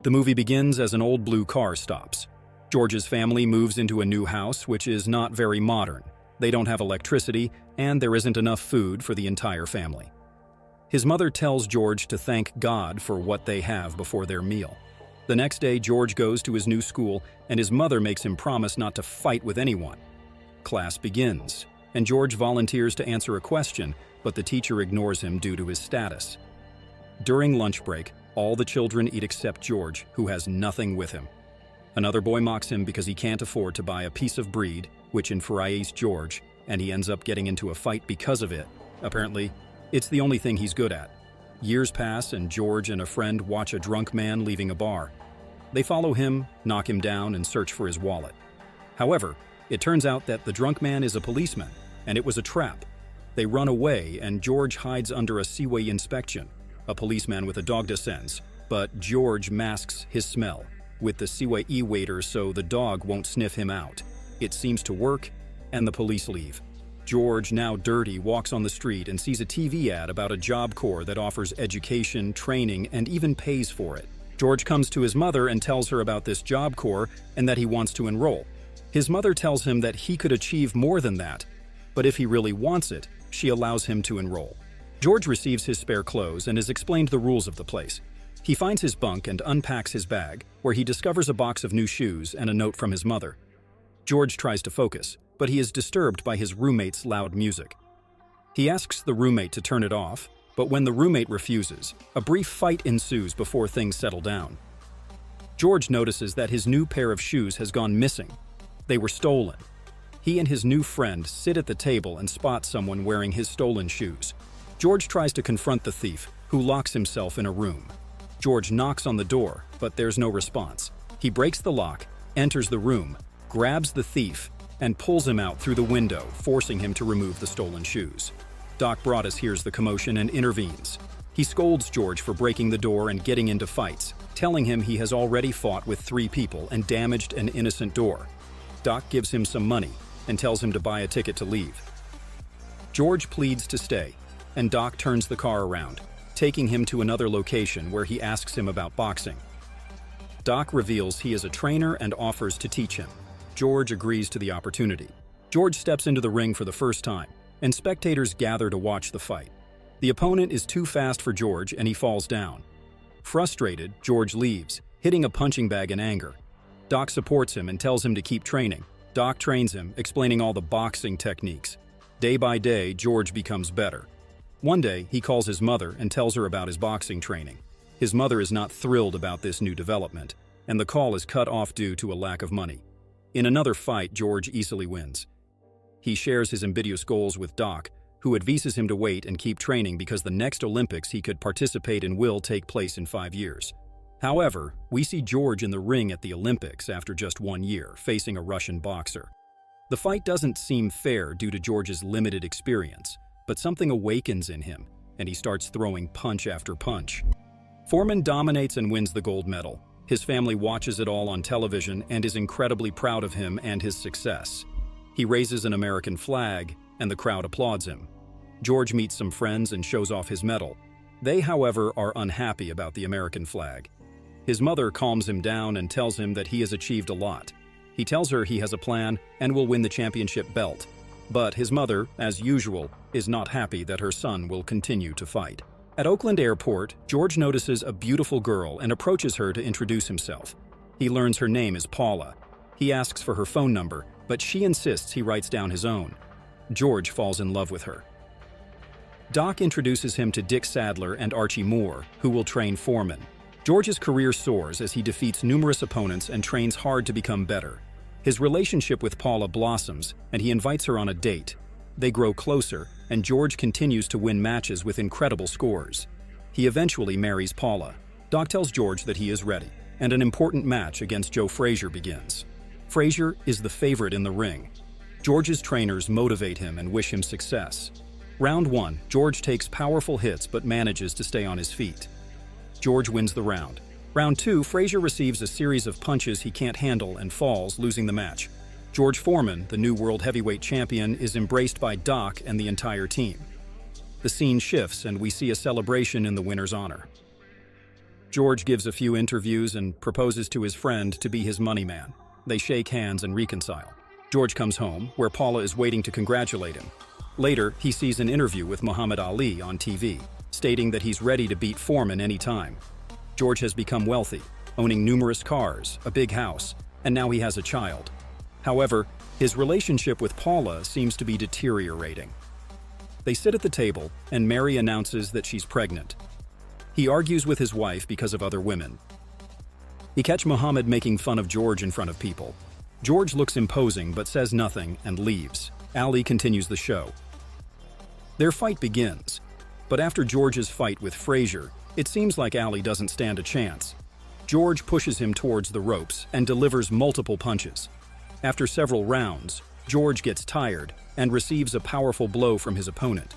The movie begins as an old blue car stops. George's family moves into a new house, which is not very modern. They don't have electricity, and there isn't enough food for the entire family. His mother tells George to thank God for what they have before their meal. The next day, George goes to his new school, and his mother makes him promise not to fight with anyone. Class begins, and George volunteers to answer a question, but the teacher ignores him due to his status. During lunch break, all the children eat except George, who has nothing with him. Another boy mocks him because he can't afford to buy a piece of bread, which infuriates George, and he ends up getting into a fight because of it. Apparently, it's the only thing he's good at. Years pass, and George and a friend watch a drunk man leaving a bar. They follow him, knock him down, and search for his wallet. However, it turns out that the drunk man is a policeman, and it was a trap. They run away, and George hides under a seaway inspection. A policeman with a dog descends, but George masks his smell with the seaway waiter so the dog won't sniff him out. It seems to work, and the police leave. George, now dirty, walks on the street and sees a TV ad about a job corps that offers education, training, and even pays for it. George comes to his mother and tells her about this job corps and that he wants to enroll. His mother tells him that he could achieve more than that, but if he really wants it, she allows him to enroll. George receives his spare clothes and is explained the rules of the place. He finds his bunk and unpacks his bag, where he discovers a box of new shoes and a note from his mother. George tries to focus, but he is disturbed by his roommate's loud music. He asks the roommate to turn it off, but when the roommate refuses, a brief fight ensues before things settle down. George notices that his new pair of shoes has gone missing. They were stolen. He and his new friend sit at the table and spot someone wearing his stolen shoes. George tries to confront the thief, who locks himself in a room. George knocks on the door, but there's no response. He breaks the lock, enters the room, grabs the thief, and pulls him out through the window, forcing him to remove the stolen shoes. Doc Broaddus hears the commotion and intervenes. He scolds George for breaking the door and getting into fights, telling him he has already fought with 3 people and damaged an innocent door. Doc gives him some money and tells him to buy a ticket to leave. George pleads to stay, and Doc turns the car around, taking him to another location where he asks him about boxing. Doc reveals he is a trainer and offers to teach him. George agrees to the opportunity. George steps into the ring for the first time, and spectators gather to watch the fight. The opponent is too fast for George, and he falls down. Frustrated, George leaves, hitting a punching bag in anger. Doc supports him and tells him to keep training. Doc trains him, explaining all the boxing techniques. Day by day, George becomes better. One day, he calls his mother and tells her about his boxing training. His mother is not thrilled about this new development, and the call is cut off due to a lack of money. In another fight, George easily wins. He shares his ambitious goals with Doc, who advises him to wait and keep training because the next Olympics he could participate in will take place in 5 years. However, we see George in the ring at the Olympics after just 1 year, facing a Russian boxer. The fight doesn't seem fair due to George's limited experience, but something awakens in him, and he starts throwing punch after punch. Foreman dominates and wins the gold medal. His family watches it all on television and is incredibly proud of him and his success. He raises an American flag, and the crowd applauds him. George meets some friends and shows off his medal. They, however, are unhappy about the American flag. His mother calms him down and tells him that he has achieved a lot. He tells her he has a plan and will win the championship belt. But his mother, as usual, is not happy that her son will continue to fight. At Oakland Airport, George notices a beautiful girl and approaches her to introduce himself. He learns her name is Paula. He asks for her phone number, but she insists he writes down his own. George falls in love with her. Doc introduces him to Dick Sadler and Archie Moore, who will train Foreman. George's career soars as he defeats numerous opponents and trains hard to become better. His relationship with Paula blossoms, and he invites her on a date. They grow closer, and George continues to win matches with incredible scores. He eventually marries Paula. Doc tells George that he is ready, and an important match against Joe Frazier begins. Frazier is the favorite in the ring. George's trainers motivate him and wish him success. Round 1, George takes powerful hits but manages to stay on his feet. George wins the round. Round 2, Frazier receives a series of punches he can't handle and falls, losing the match. George Foreman, the new world heavyweight champion, is embraced by Doc and the entire team. The scene shifts and we see a celebration in the winner's honor. George gives a few interviews and proposes to his friend to be his money man. They shake hands and reconcile. George comes home, where Paula is waiting to congratulate him. Later, he sees an interview with Muhammad Ali on TV, stating that he's ready to beat Foreman anytime. George has become wealthy, owning numerous cars, a big house, and now he has a child. However, his relationship with Paula seems to be deteriorating. They sit at the table, and Mary announces that she's pregnant. He argues with his wife because of other women. He catch Muhammad making fun of George in front of people. George looks imposing but says nothing and leaves. Ali continues the show. Their fight begins, but after George's fight with Frazier, it seems like Ali doesn't stand a chance. George pushes him towards the ropes and delivers multiple punches. After several rounds, George gets tired and receives a powerful blow from his opponent.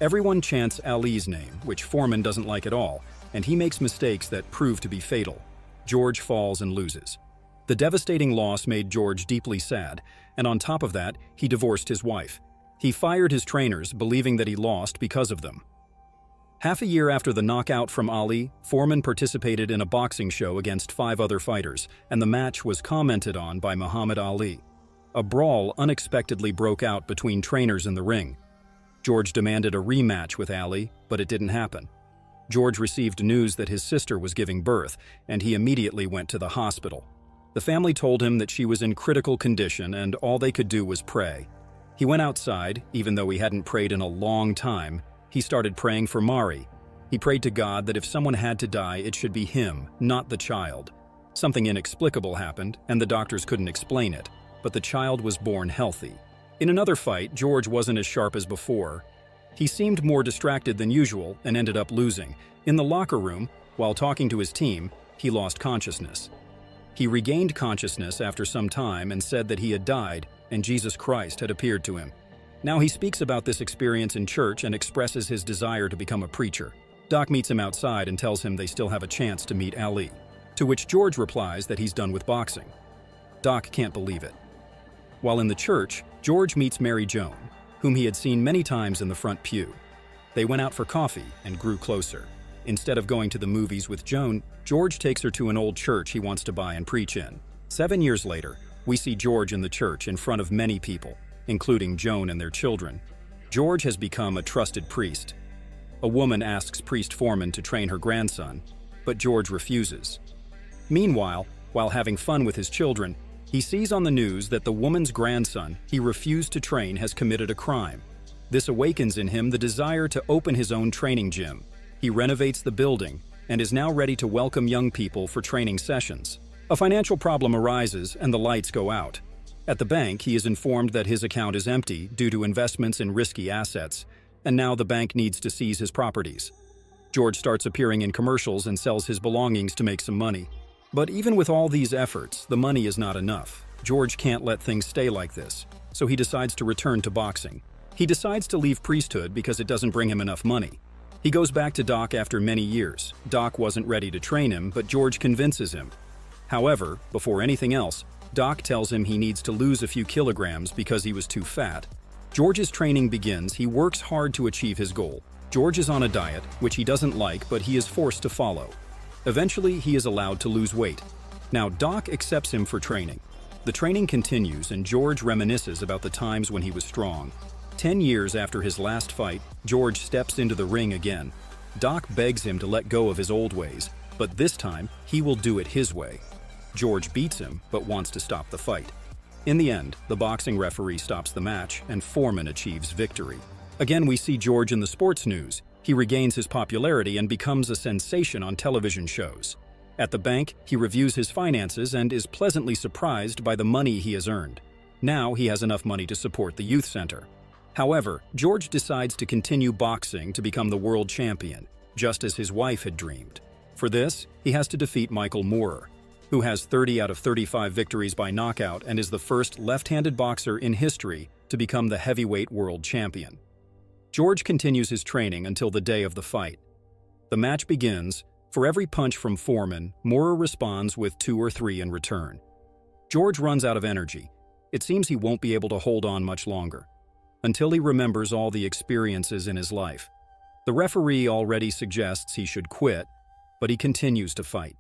Everyone chants Ali's name, which Foreman doesn't like at all, and he makes mistakes that prove to be fatal. George falls and loses. The devastating loss made George deeply sad, and on top of that, he divorced his wife. He fired his trainers, believing that he lost because of them. Half a year after the knockout from Ali, Foreman participated in a boxing show against 5 other fighters, and the match was commented on by Muhammad Ali. A brawl unexpectedly broke out between trainers in the ring. George demanded a rematch with Ali, but it didn't happen. George received news that his sister was giving birth, and he immediately went to the hospital. The family told him that she was in critical condition and all they could do was pray. He went outside, even though he hadn't prayed in a long time. He started praying for Mari. He prayed to God that if someone had to die, it should be him, not the child. Something inexplicable happened, and the doctors couldn't explain it, but the child was born healthy. In another fight, George wasn't as sharp as before. He seemed more distracted than usual and ended up losing. In the locker room, while talking to his team, he lost consciousness. He regained consciousness after some time and said that he had died and Jesus Christ had appeared to him. Now he speaks about this experience in church and expresses his desire to become a preacher. Doc meets him outside and tells him they still have a chance to meet Ali, to which George replies that he's done with boxing. Doc can't believe it. While in the church, George meets Mary Joan, whom he had seen many times in the front pew. They went out for coffee and grew closer. Instead of going to the movies with Joan, George takes her to an old church he wants to buy and preach in. 7 years later, we see George in the church in front of many people, including Joan and their children. George has become a trusted priest. A woman asks Priest Foreman to train her grandson, but George refuses. Meanwhile, while having fun with his children, he sees on the news that the woman's grandson he refused to train has committed a crime. This awakens in him the desire to open his own training gym. He renovates the building and is now ready to welcome young people for training sessions. A financial problem arises and the lights go out. At the bank, he is informed that his account is empty due to investments in risky assets, and now the bank needs to seize his properties. George starts appearing in commercials and sells his belongings to make some money. But even with all these efforts, the money is not enough. George can't let things stay like this, so he decides to return to boxing. He decides to leave priesthood because it doesn't bring him enough money. He goes back to Doc after many years. Doc wasn't ready to train him, but George convinces him. However, before anything else, Doc tells him he needs to lose a few kilograms because he was too fat. George's training begins. He works hard to achieve his goal. George is on a diet, which he doesn't like, but he is forced to follow. Eventually, he is allowed to lose weight. Now, Doc accepts him for training. The training continues, and George reminisces about the times when he was strong. 10 years after his last fight, George steps into the ring again. Doc begs him to let go of his old ways, but this time, he will do it his way. George beats him, but wants to stop the fight. In the end, the boxing referee stops the match, and Foreman achieves victory. Again, we see George in the sports news. He regains his popularity and becomes a sensation on television shows. At the bank, he reviews his finances and is pleasantly surprised by the money he has earned. Now he has enough money to support the youth center. However, George decides to continue boxing to become the world champion, just as his wife had dreamed. For this, he has to defeat Michael Moorer, who has 30 out of 35 victories by knockout and is the first left-handed boxer in history to become the heavyweight world champion. George continues his training until the day of the fight. The match begins. For every punch from Foreman, Moorer responds with 2 or 3 in return. George runs out of energy. It seems he won't be able to hold on much longer, until he remembers all the experiences in his life. The referee already suggests he should quit, but he continues to fight.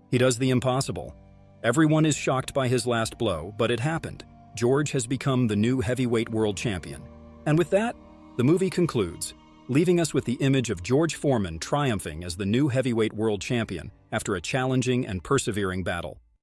He does the impossible. Everyone is shocked by his last blow, but it happened. George has become the new heavyweight world champion. And with that, the movie concludes, leaving us with the image of George Foreman triumphing as the new heavyweight world champion after a challenging and persevering battle.